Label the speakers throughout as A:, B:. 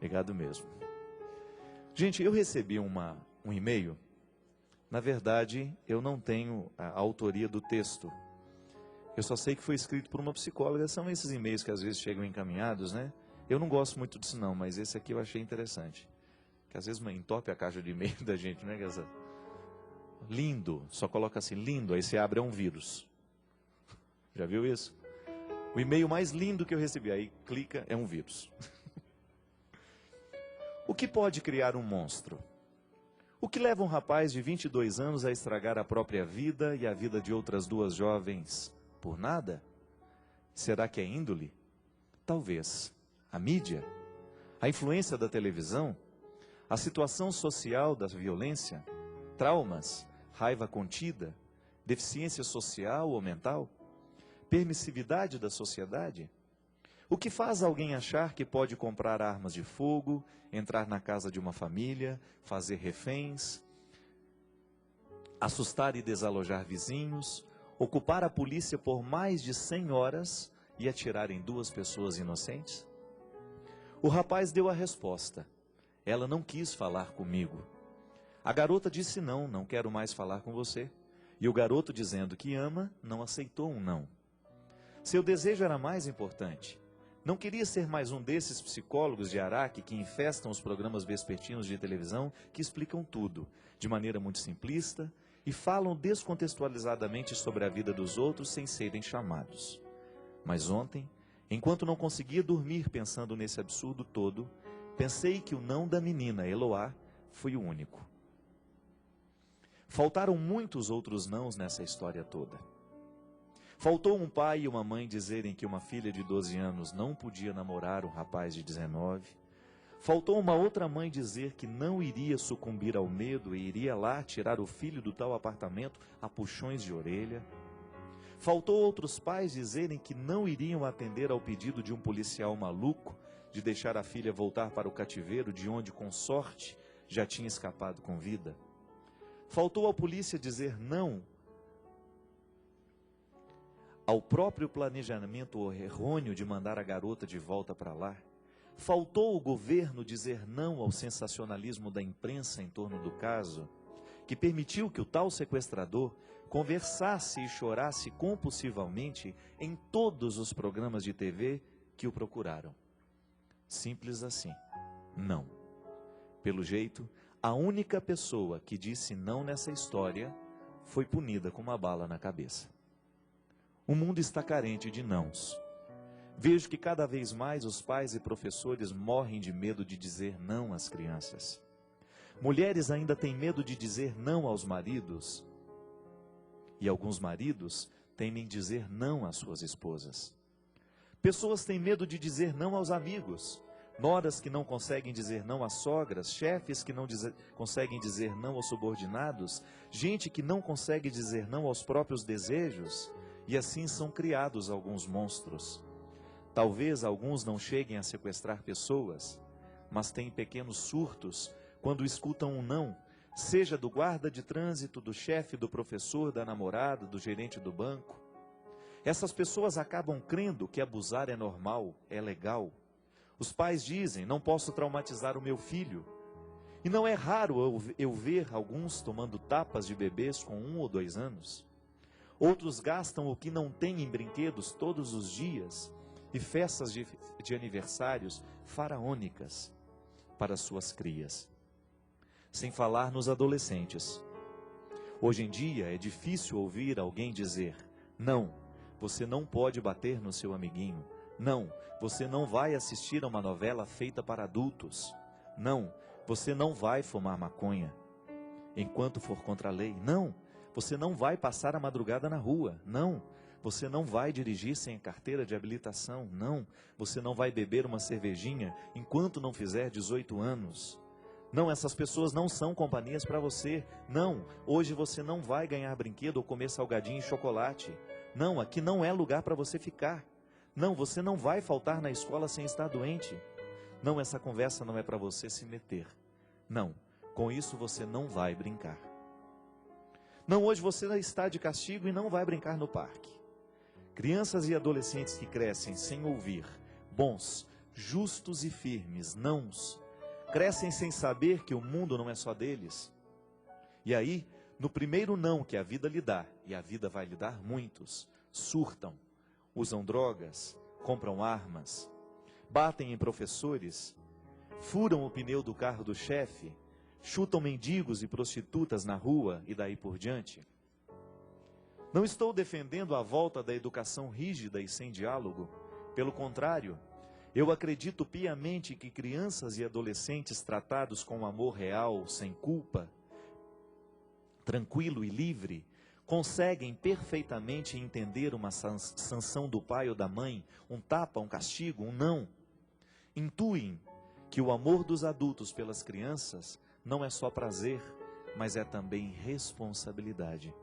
A: Obrigado mesmo. Gente, eu recebi um e-mail. Na verdade, eu não tenho a autoria do texto. Eu só sei que foi escrito por uma psicóloga. São esses e-mails que às vezes chegam encaminhados, né? Eu não gosto muito disso não, mas esse aqui eu achei interessante. Que às vezes entope a caixa de e-mail da gente, né? Lindo, só coloca assim, lindo, aí você abre, é um vírus. Já viu isso? O e-mail mais lindo que eu recebi, aí clica, é um vírus. O que pode criar um monstro? O que leva um rapaz de 22 anos a estragar a própria vida e a vida de outras duas jovens por nada? Será que é índole? Talvez. A mídia? A influência da televisão? A situação social da violência? Traumas? Raiva contida? Deficiência social ou mental? Permissividade da sociedade? O que faz alguém achar que pode comprar armas de fogo, entrar na casa de uma família, fazer reféns, assustar e desalojar vizinhos, ocupar a polícia por mais de 100 horas e atirar em duas pessoas inocentes? O rapaz deu a resposta. Ela não quis falar comigo. A garota disse não, não quero mais falar com você. E o garoto, dizendo que ama, não aceitou um não. Seu desejo era mais importante. Não queria ser mais um desses psicólogos de Araque que infestam os programas vespertinos de televisão que explicam tudo, de maneira muito simplista, e falam descontextualizadamente sobre a vida dos outros sem serem chamados. Mas ontem, enquanto não conseguia dormir pensando nesse absurdo todo, pensei que o não da menina Eloá foi o único. Faltaram muitos outros nãos nessa história toda. Faltou um pai e uma mãe dizerem que uma filha de 12 anos não podia namorar um rapaz de 19. Faltou uma outra mãe dizer que não iria sucumbir ao medo e iria lá tirar o filho do tal apartamento a puxões de orelha. Faltou outros pais dizerem que não iriam atender ao pedido de um policial maluco de deixar a filha voltar para o cativeiro de onde, com sorte, já tinha escapado com vida. Faltou a polícia dizer não ao próprio planejamento errôneo de mandar a garota de volta para lá. Faltou o governo dizer não ao sensacionalismo da imprensa em torno do caso, que permitiu que o tal sequestrador conversasse e chorasse compulsivamente em todos os programas de TV que o procuraram. Simples assim. Não. Pelo jeito, a única pessoa que disse não nessa história foi punida com uma bala na cabeça. O mundo está carente de nãos. Vejo que cada vez mais os pais e professores morrem de medo de dizer não às crianças. Mulheres ainda têm medo de dizer não aos maridos. E alguns maridos temem dizer não às suas esposas. Pessoas têm medo de dizer não aos amigos. Noras que não conseguem dizer não às sogras, chefes que não conseguem dizer não aos subordinados, gente que não consegue dizer não aos próprios desejos. E assim são criados alguns monstros. Talvez alguns não cheguem a sequestrar pessoas, mas têm pequenos surtos quando escutam um não, seja do guarda de trânsito, do chefe, do professor, da namorada, do gerente do banco. Essas pessoas acabam crendo que abusar é normal, é legal. Os pais dizem, não posso traumatizar o meu filho. E não é raro eu ver alguns tomando tapas de bebês com 1 ou 2 anos. Outros gastam o que não têm em brinquedos todos os dias e festas de aniversários faraônicas para suas crias. Sem falar nos adolescentes. Hoje em dia é difícil ouvir alguém dizer, não, você não pode bater no seu amiguinho. Não, você não vai assistir a uma novela feita para adultos. Não, você não vai fumar maconha enquanto for contra a lei. Não, você não vai passar a madrugada na rua. Não, você não vai dirigir sem carteira de habilitação. Não, você não vai beber uma cervejinha enquanto não fizer 18 anos. Não, essas pessoas não são companhias para você. Não, hoje você não vai ganhar brinquedo ou comer salgadinho e chocolate. Não, aqui não é lugar para você ficar. Não, você não vai faltar na escola sem estar doente. Não, essa conversa não é para você se meter. Não, com isso você não vai brincar. Não, hoje você está de castigo e não vai brincar no parque. Crianças e adolescentes que crescem sem ouvir bons, justos e firmes, nãos, crescem sem saber que o mundo não é só deles. E aí, no primeiro não que a vida lhe dá, e a vida vai lhe dar muitos, surtam, usam drogas, compram armas, batem em professores, furam o pneu do carro do chefe, chutam mendigos e prostitutas na rua e daí por diante. Não estou defendendo a volta da educação rígida e sem diálogo. Pelo contrário, eu acredito piamente que crianças e adolescentes tratados com amor real, sem culpa, tranquilo e livre, conseguem perfeitamente entender uma sanção do pai ou da mãe, um tapa, um castigo, um não. Intuem que o amor dos adultos pelas crianças não é só prazer, mas é também responsabilidade.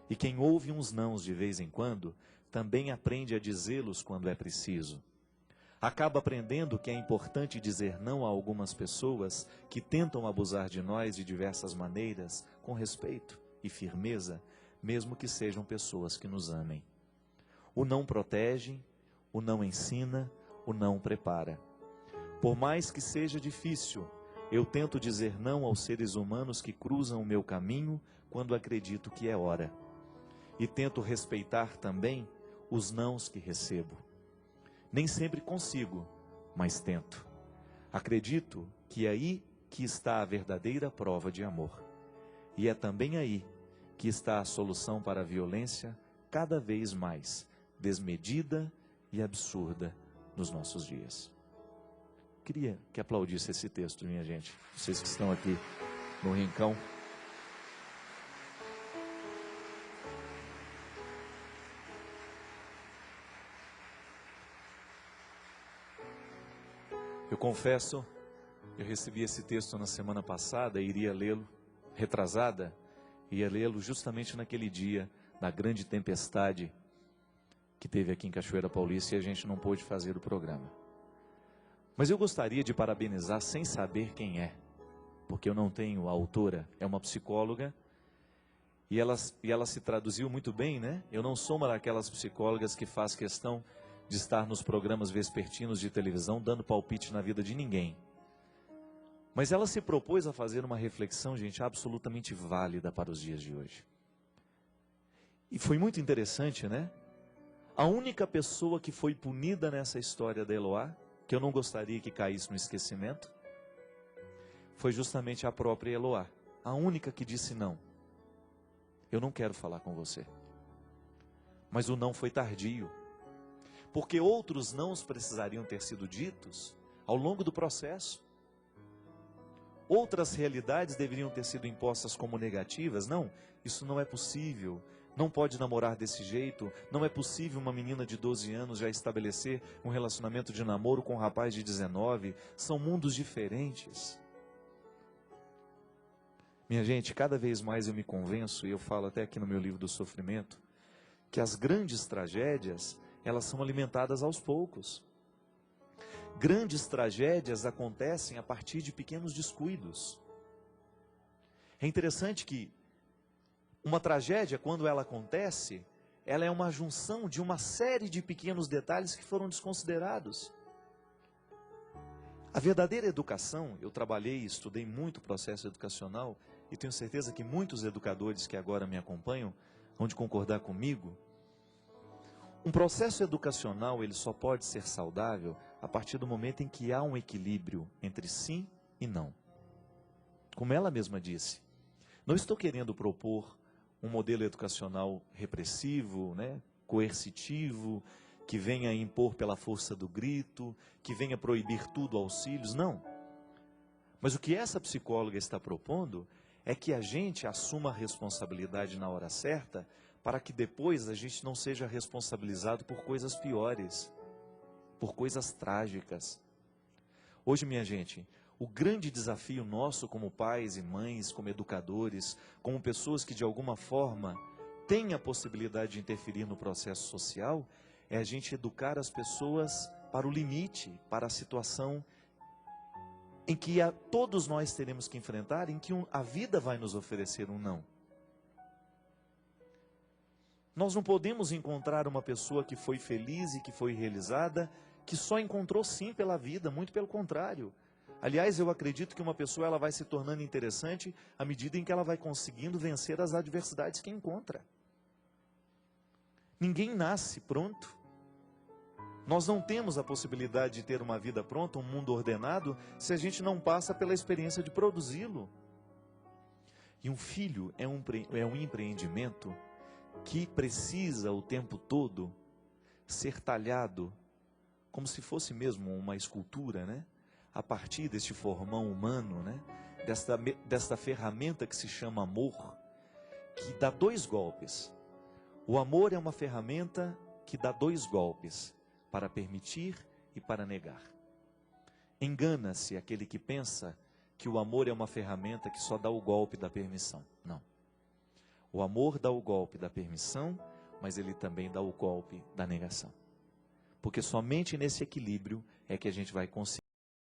A: E quem ouve uns nãos de vez em quando, também aprende a dizê-los quando é preciso. Acaba aprendendo que é importante dizer não a algumas pessoas que tentam abusar de nós de diversas maneiras, com respeito e firmeza, mesmo que sejam pessoas que nos amem. O não protege, o não ensina, o não prepara. Por mais que seja difícil, eu tento dizer não aos seres humanos que cruzam o meu caminho quando acredito que é hora. E tento respeitar também os nãos que recebo. Nem sempre consigo, mas tento. Acredito que é aí que está a verdadeira prova de amor. E é também aí que está a solução para a violência cada vez mais desmedida e absurda nos nossos dias. Queria que aplaudisse esse texto, minha gente. Vocês que estão aqui no rincão. Eu confesso, eu recebi esse texto na semana passada e iria lê-lo, retrasada, ia lê-lo justamente naquele dia da grande tempestade que teve aqui em Cachoeira Paulista e a gente não pôde fazer o programa. Mas eu gostaria de parabenizar sem saber quem é, porque eu não tenho a autora, é uma psicóloga, e ela se traduziu muito bem, né? Eu não sou uma daquelas psicólogas que faz questão de estar nos programas vespertinos de televisão dando palpite na vida de ninguém. Mas ela se propôs a fazer uma reflexão, gente, absolutamente válida para os dias de hoje. E foi muito interessante, né? A única pessoa que foi punida nessa história da Eloá, que eu não gostaria que caísse no esquecimento, foi justamente a própria Eloá. A única que disse não. Eu não quero falar com você. Mas o não foi tardio. Porque outros nãos precisariam ter sido ditos ao longo do processo. Outras realidades deveriam ter sido impostas como negativas. Não, isso não é possível. Não pode namorar desse jeito. Não é possível uma menina de 12 anos já estabelecer um relacionamento de namoro com um rapaz de 19. São mundos diferentes. Minha gente, cada vez mais eu me convenço, e eu falo até aqui no meu livro do sofrimento, que as grandes tragédias, elas são alimentadas aos poucos. Grandes tragédias acontecem a partir de pequenos descuidos. É interessante que uma tragédia, quando ela acontece, ela é uma junção de uma série de pequenos detalhes que foram desconsiderados. A verdadeira educação, eu trabalhei e estudei muito o processo educacional, e tenho certeza que muitos educadores que agora me acompanham vão de concordar comigo. Um processo educacional, ele só pode ser saudável a partir do momento em que há um equilíbrio entre sim e não. Como ela mesma disse, não estou querendo propor um modelo educacional repressivo, né, coercitivo, que venha impor pela força do grito, que venha proibir tudo aos filhos, não. Mas o que essa psicóloga está propondo é que a gente assuma a responsabilidade na hora certa, para que depois a gente não seja responsabilizado por coisas piores, por coisas trágicas. Hoje, minha gente, o grande desafio nosso como pais e mães, como educadores, como pessoas que de alguma forma têm a possibilidade de interferir no processo social, é a gente educar as pessoas para o limite, para a situação em que todos nós teremos que enfrentar, em que a vida vai nos oferecer um não. Nós não podemos encontrar uma pessoa que foi feliz e que foi realizada, que só encontrou sim pela vida, muito pelo contrário. Aliás, eu acredito que uma pessoa ela vai se tornando interessante à medida em que ela vai conseguindo vencer as adversidades que encontra. Ninguém nasce pronto. Nós não temos a possibilidade de ter uma vida pronta, um mundo ordenado, se a gente não passa pela experiência de produzi-lo. E um filho é um empreendimento que precisa o tempo todo ser talhado, como se fosse mesmo uma escultura, né? A partir deste formão humano, né? Desta ferramenta que se chama amor, que dá 2 golpes. O amor é uma ferramenta que dá 2 golpes, para permitir e para negar. Engana-se aquele que pensa que o amor é uma ferramenta que só dá o golpe da permissão. Não. O amor dá o golpe da permissão, mas ele também dá o golpe da negação. Porque somente nesse equilíbrio é que a gente vai conseguir